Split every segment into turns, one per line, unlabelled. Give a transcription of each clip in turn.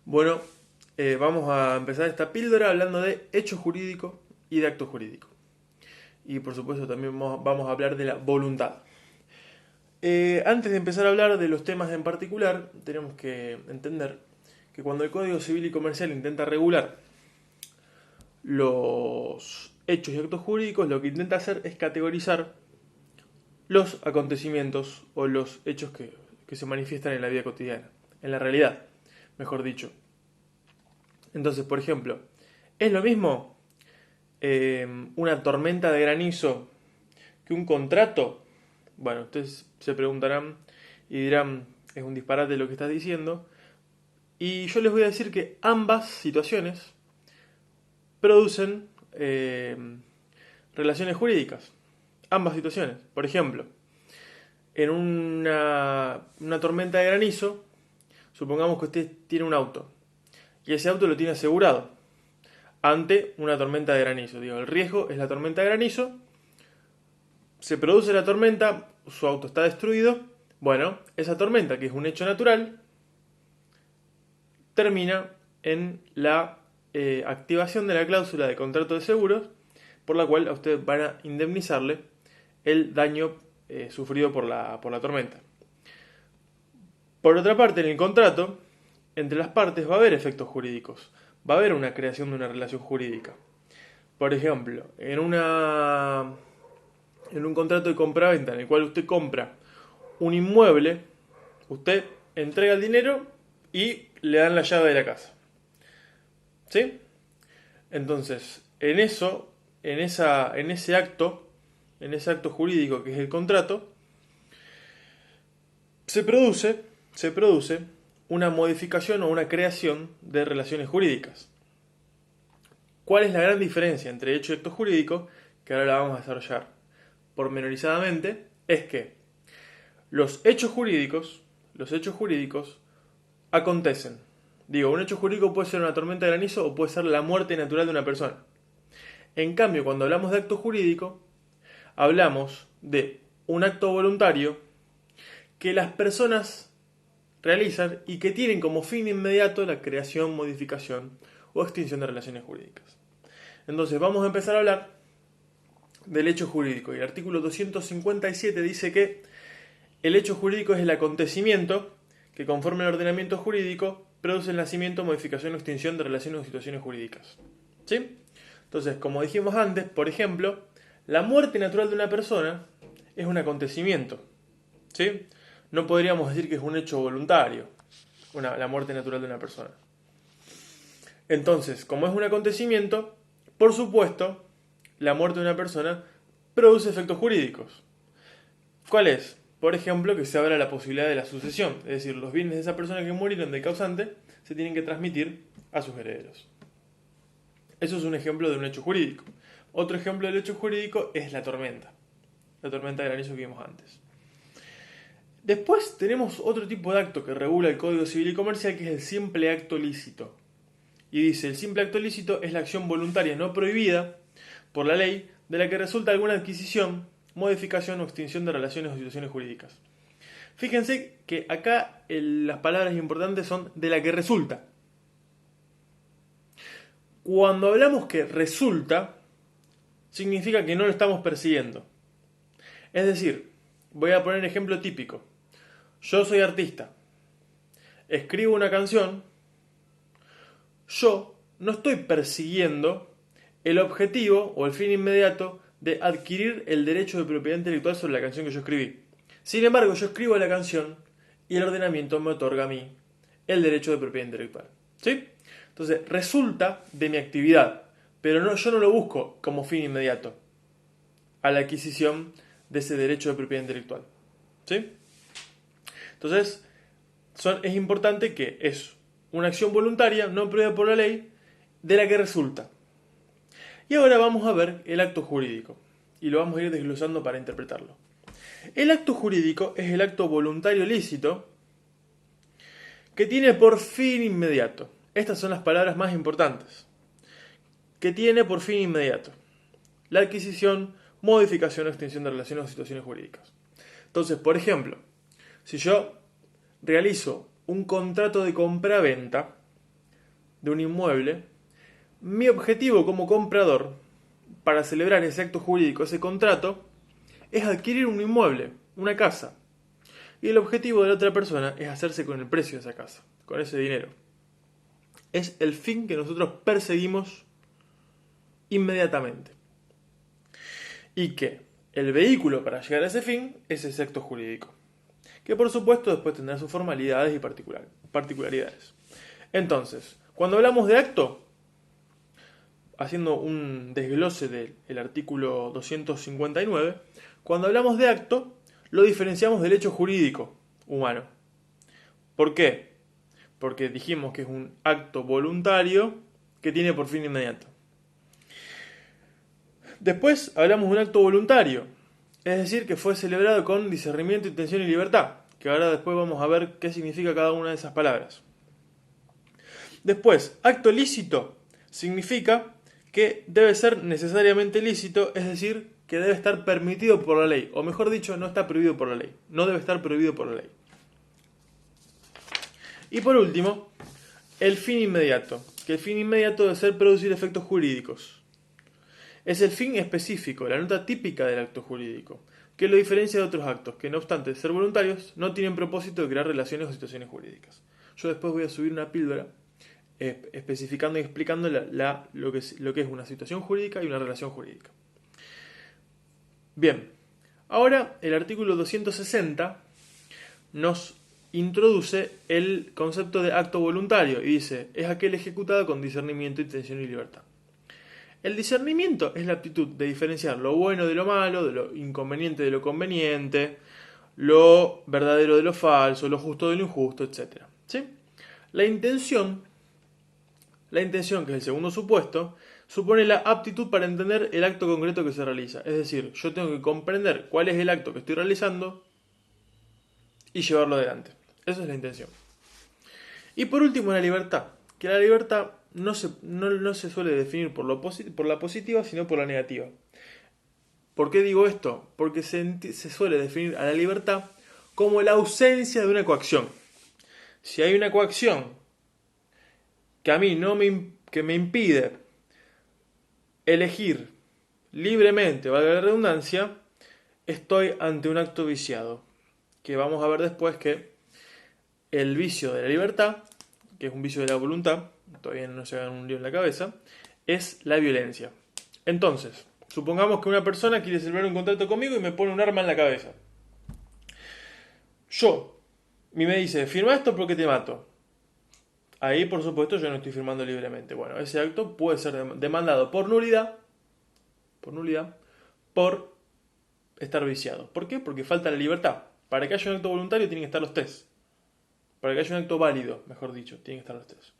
Bueno, vamos a empezar esta píldora hablando de hecho jurídico y de acto jurídico. Y por supuesto también vamos a hablar de la voluntad. Antes de empezar a hablar de los temas en particular, tenemos que entender que cuando el Código Civil y Comercial intenta regular los hechos y actos jurídicos, lo que intenta hacer es categorizar los acontecimientos o los hechos que se manifiestan en la vida cotidiana, en la realidad, mejor dicho. Entonces, por ejemplo, ¿es lo mismo una tormenta de granizo que un contrato? Bueno, ustedes se preguntarán y dirán, es un disparate lo que estás diciendo. Y yo les voy a decir que ambas situaciones producen relaciones jurídicas. Ambas situaciones. Por ejemplo, en una tormenta de granizo, supongamos que usted tiene un auto y ese auto lo tiene asegurado ante una tormenta de granizo. Digo, el riesgo es la tormenta de granizo, se produce la tormenta, su auto está destruido. Bueno, esa tormenta, que es un hecho natural, termina en la activación de la cláusula de contrato de seguros, por la cual a usted van a indemnizarle el daño sufrido por la tormenta. Por otra parte, en el contrato, entre las partes va a haber efectos jurídicos, va a haber una creación de una relación jurídica. Por ejemplo, en un contrato de compra-venta en el cual usted compra un inmueble, usted entrega el dinero y le dan la llave de la casa. ¿Sí? Entonces, en ese acto jurídico que es el contrato, se produce una modificación o una creación de relaciones jurídicas. ¿Cuál es la gran diferencia entre hecho y acto jurídico? Que ahora la vamos a desarrollar pormenorizadamente. Es que los hechos jurídicos acontecen. Digo, un hecho jurídico puede ser una tormenta de granizo o puede ser la muerte natural de una persona. En cambio, cuando hablamos de acto jurídico, hablamos de un acto voluntario que las personas realizan y que tienen como fin inmediato la creación, modificación o extinción de relaciones jurídicas. Entonces vamos a empezar a hablar del hecho jurídico. Y el artículo 257 dice que el hecho jurídico es el acontecimiento que, conforme al ordenamiento jurídico, produce el nacimiento, modificación o extinción de relaciones o situaciones jurídicas. ¿Sí? Entonces, como dijimos antes, por ejemplo, la muerte natural de una persona es un acontecimiento. ¿Sí? No podríamos decir que es un hecho voluntario, la muerte natural de una persona. Entonces, como es un acontecimiento, por supuesto, la muerte de una persona produce efectos jurídicos. ¿Cuál es? Por ejemplo, que se abra la posibilidad de la sucesión, es decir, los bienes de esa persona que murieron del causante se tienen que transmitir a sus herederos. Eso es un ejemplo de un hecho jurídico. Otro ejemplo del hecho jurídico es la tormenta de granizo que vimos antes. Después tenemos otro tipo de acto que regula el Código Civil y Comercial, que es el simple acto lícito. Y dice, el simple acto lícito es la acción voluntaria no prohibida por la ley de la que resulta alguna adquisición, modificación o extinción de relaciones o situaciones jurídicas. Fíjense que acá las palabras importantes son de la que resulta. Cuando hablamos que resulta, significa que no lo estamos persiguiendo. Es decir, voy a poner ejemplo típico. Yo soy artista, escribo una canción, yo no estoy persiguiendo el objetivo o el fin inmediato de adquirir el derecho de propiedad intelectual sobre la canción que yo escribí. Sin embargo, yo escribo la canción y el ordenamiento me otorga a mí el derecho de propiedad intelectual. ¿Sí? Entonces, resulta de mi actividad, pero yo no lo busco como fin inmediato a la adquisición de ese derecho de propiedad intelectual. ¿Sí? Entonces, es importante que es una acción voluntaria, no prohibida por la ley, de la que resulta. Y ahora vamos a ver el acto jurídico, y lo vamos a ir desglosando para interpretarlo. El acto jurídico es el acto voluntario lícito que tiene por fin inmediato. Estas son las palabras más importantes. Que tiene por fin inmediato la adquisición, modificación o extinción de relaciones o situaciones jurídicas. Entonces, por ejemplo, si yo realizo un contrato de compra-venta, de un inmueble, mi objetivo como comprador, para celebrar ese acto jurídico, ese contrato, es adquirir un inmueble, una casa. Y el objetivo de la otra persona es hacerse con el precio de esa casa, con ese dinero. Es el fin que nosotros perseguimos inmediatamente. Y que el vehículo para llegar a ese fin es ese acto jurídico, que por supuesto después tendrá sus formalidades y particularidades. Entonces, cuando hablamos de acto, haciendo un desglose del artículo 259, cuando hablamos de acto, lo diferenciamos del hecho jurídico humano. ¿Por qué? Porque dijimos que es un acto voluntario que tiene por fin inmediato. Después hablamos de un acto voluntario, es decir, que fue celebrado con discernimiento, intención y libertad, que ahora después vamos a ver qué significa cada una de esas palabras. Después, acto lícito significa que debe ser necesariamente lícito, es decir, que debe estar permitido por la ley, o mejor dicho, no está prohibido por la ley, no debe estar prohibido por la ley. Y por último, el fin inmediato, que el fin inmediato debe ser producir efectos jurídicos. Es el fin específico, la nota típica del acto jurídico, que lo diferencia de otros actos que, no obstante ser voluntarios, no tienen propósito de crear relaciones o situaciones jurídicas. Yo después voy a subir una píldora especificando y explicando lo que es una situación jurídica y una relación jurídica. Bien, ahora el artículo 260 nos introduce el concepto de acto voluntario y dice, es aquel ejecutado con discernimiento, intención y libertad. El discernimiento es la aptitud de diferenciar lo bueno de lo malo, de lo inconveniente de lo conveniente, lo verdadero de lo falso, lo justo de lo injusto, etc. ¿Sí? La intención, que es el segundo supuesto, supone la aptitud para entender el acto concreto que se realiza. Es decir, yo tengo que comprender cuál es el acto que estoy realizando y llevarlo adelante. Esa es la intención. Y por último, la libertad. Que la libertad no se suele definir por la positiva, sino por la negativa. ¿Por qué digo esto? Porque se suele definir a la libertad como la ausencia de una coacción. Si hay una coacción que a mí que me impide elegir libremente, valga la redundancia, estoy ante un acto viciado. Que vamos a ver después que el vicio de la libertad, que es un vicio de la voluntad, todavía no se hagan un lío en la cabeza, es la violencia. Entonces, supongamos que una persona quiere celebrar un contrato conmigo y me pone un arma en la cabeza. Y me dice, firma esto porque te mato. Ahí, por supuesto, yo no estoy firmando libremente. Bueno, ese acto puede ser demandado por nulidad, por estar viciado. ¿Por qué? Porque falta la libertad. Para que haya un acto voluntario tienen que estar los tres. Para que haya un acto válido, mejor dicho, tienen que estar los tres.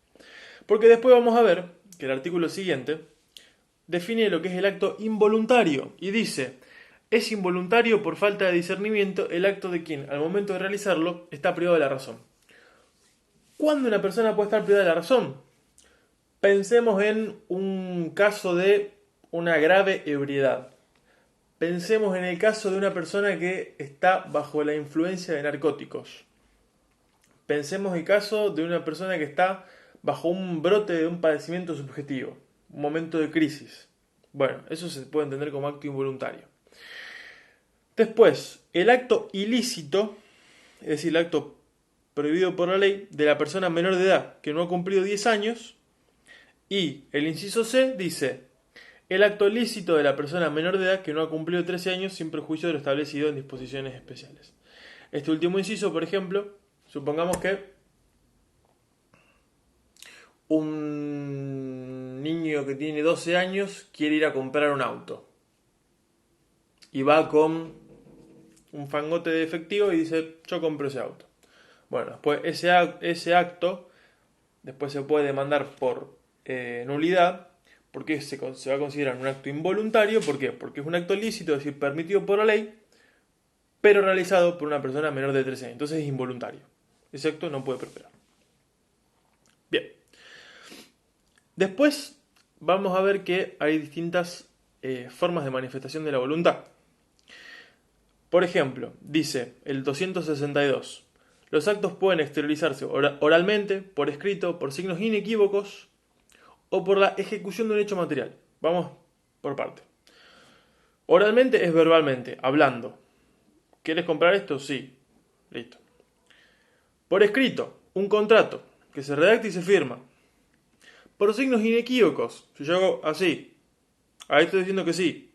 Porque después vamos a ver que el artículo siguiente define lo que es el acto involuntario y dice, es involuntario por falta de discernimiento el acto de quien, al momento de realizarlo, está privado de la razón. ¿Cuándo una persona puede estar privada de la razón? Pensemos en un caso de una grave ebriedad. Pensemos en el caso de una persona que está bajo la influencia de narcóticos. Pensemos en el caso de una persona que está bajo un brote de un padecimiento subjetivo, un momento de crisis. Bueno, eso se puede entender como acto involuntario. Después, el acto ilícito, es decir, el acto prohibido por la ley de la persona menor de edad que no ha cumplido 10 años. Y el inciso C dice, el acto lícito de la persona menor de edad que no ha cumplido 13 años sin perjuicio de lo establecido en disposiciones especiales. Este último inciso, por ejemplo, supongamos que un niño que tiene 12 años quiere ir a comprar un auto. Y va con un fangote de efectivo y dice, yo compro ese auto. Bueno, después ese acto después se puede demandar por nulidad, porque se va a considerar un acto involuntario. ¿Por qué? Porque es un acto lícito, es decir, permitido por la ley, pero realizado por una persona menor de 13 años. Entonces es involuntario. Ese acto no puede prosperar. Bien. Después vamos a ver que hay distintas formas de manifestación de la voluntad. Por ejemplo, dice el 262, los actos pueden exteriorizarse oralmente, por escrito, por signos inequívocos o por la ejecución de un hecho material. Vamos por parte. Oralmente es verbalmente, hablando. ¿Quieres comprar esto? Sí. Listo. Por escrito, un contrato que se redacta y se firma. Por signos inequívocos, si yo hago así, ahí estoy diciendo que sí.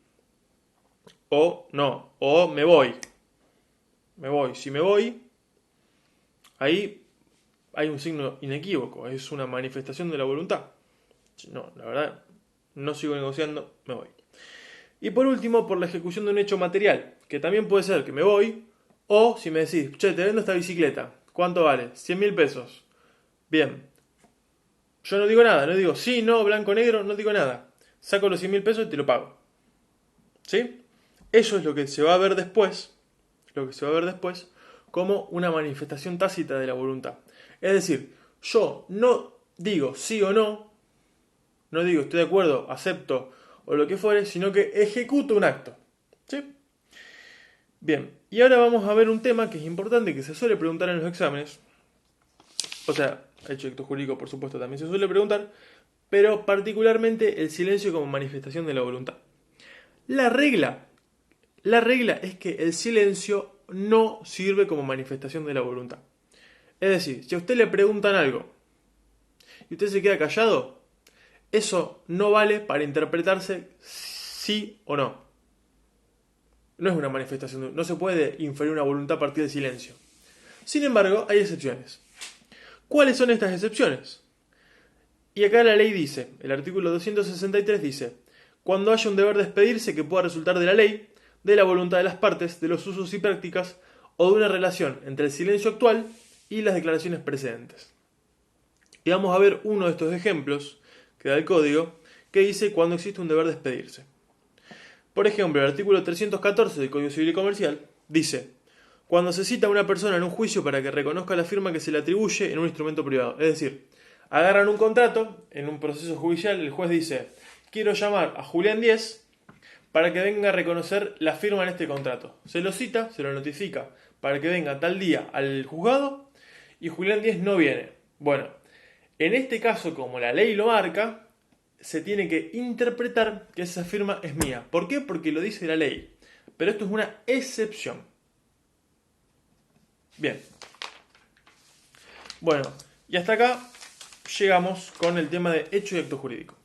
O no, o me voy. Me voy. Si me voy, ahí hay un signo inequívoco, es una manifestación de la voluntad. No, la verdad, no sigo negociando, me voy. Y por último, por la ejecución de un hecho material, que también puede ser que me voy, o si me decís, che, te vendo esta bicicleta, ¿cuánto vale? 100.000 pesos. Bien, yo no digo nada, no digo sí, no, blanco, negro, no digo nada. Saco los 100.000 pesos y te lo pago. ¿Sí? Eso es lo que se va a ver después, como una manifestación tácita de la voluntad. Es decir, yo no digo sí o no, no digo estoy de acuerdo, acepto o lo que fuere, sino que ejecuto un acto. ¿Sí? Bien, y ahora vamos a ver un tema que es importante, que se suele preguntar en los exámenes. O sea, hecho acto jurídico, por supuesto, también se suele preguntar, pero particularmente el silencio como manifestación de la voluntad. La regla, la regla es que el silencio no sirve como manifestación de la voluntad. Es decir, si a usted le preguntan algo y usted se queda callado, eso no vale para interpretarse sí o no. No es una manifestación, no se puede inferir una voluntad a partir del silencio. Sin embargo, hay excepciones. ¿Cuáles son estas excepciones? Y acá la ley dice, el artículo 263 dice, cuando haya un deber de despedirse que pueda resultar de la ley, de la voluntad de las partes, de los usos y prácticas, o de una relación entre el silencio actual y las declaraciones precedentes. Y vamos a ver uno de estos ejemplos que da el código, que dice cuando existe un deber de despedirse. Por ejemplo, el artículo 314 del Código Civil y Comercial dice, cuando se cita a una persona en un juicio para que reconozca la firma que se le atribuye en un instrumento privado. Es decir, agarran un contrato, en un proceso judicial el juez dice, quiero llamar a Julián Díez para que venga a reconocer la firma en este contrato. Se lo cita, se lo notifica para que venga tal día al juzgado y Julián Díez no viene. Bueno, en este caso, como la ley lo marca, se tiene que interpretar que esa firma es mía. ¿Por qué? Porque lo dice la ley. Pero esto es una excepción. Bien. Bueno, y hasta acá llegamos con el tema de hecho y acto jurídico.